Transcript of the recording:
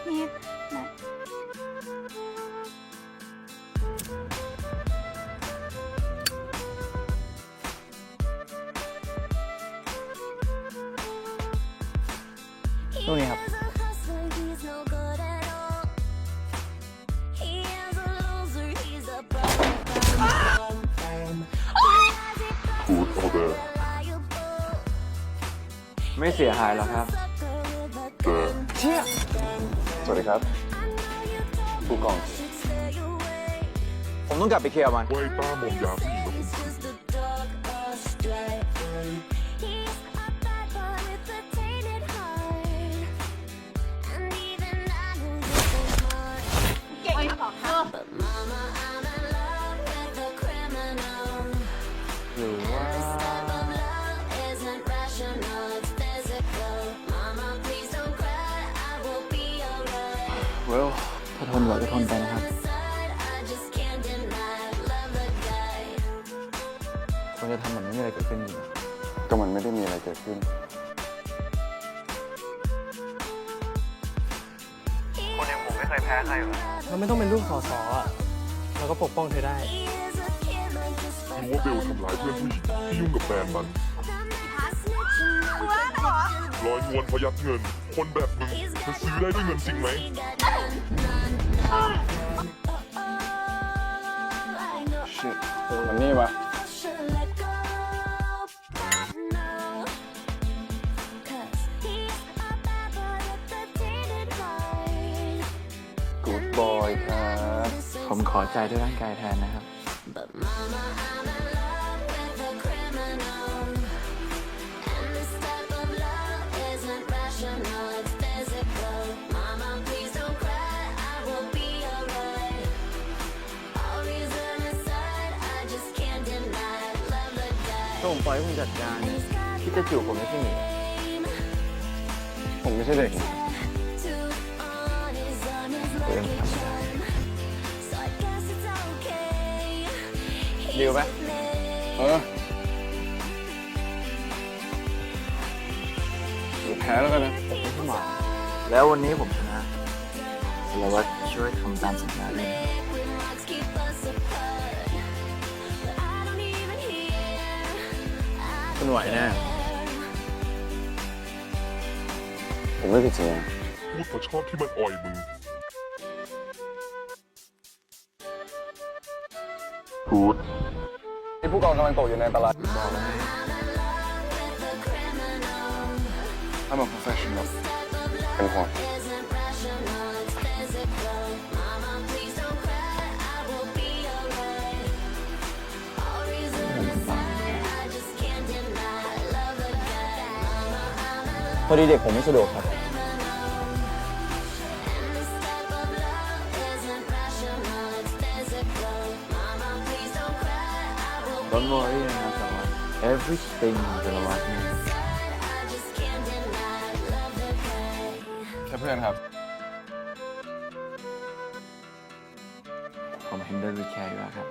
นี่นะ ตรงนี้ครับกูดออเดอร์ ไม่เสียหายหรอกครับ เจอ เชี่ย สวัสดีครับ ผู้กอง ผมต้องกลับไปเคลียร์มัน ไว้ป้ามอมยาผู้หญิงกับผม เก่งมากเหรอ หรือว่าเวลถ้าทนไหวก็ทนไปนะครับควรจะทำแบบนี้อะไรเกิดขึ้นอยู่ ก็มันไม่ได้มีอะไรเกิดขึ้น คนอย่างผมไม่เคยแพ้ใครหรอก เราไม่ต้องเป็นลูกสอสออะเราก็ปกป้องเธอได้ รู้ว่าเบลทำร้ายเพื่อนผู้หญิงที่ยุ่งกับแฟนมัน กูว่าเหรอ ร้อยนวลพยักเงิน คนแบบมึงมันซื้อได้ด้วยเงินจริงไหม ชิมันนี่ปะกูดบอยครับ ผมขอใจด้วยร่างกายแทนนะครับ ถ้าผมปล่อยให้คุณจัดการเนี่ยคิดจะจูบผมไม่ใช่หรือ ผมไม่ใช่เด็กนะ ตัวเองทำไม่ได้ดีลไหม เอออย่าแพ้แล้วกันนะ ผมไม่ใช่หมาแล้ววันนี้ผมชนะแล้วว่าช่วยทำตามสัญญาด้วยนะคุณไหวแน่ ผมไม่ผิดสัญญาพูดเพราะชอบที่มันอ่อยมึงพูดที่ผู้กองกำลังตกอยู่ในอันตรายบอกเลย I'm a professional เป็นห่วงพอดีเด็กผมไม่สะดวกครับ Don't worry นะครับสารวัตร everything สารวัตรเนี่ย แค่เพื่อนครับ ผม handle with care อยู่แล้วครับ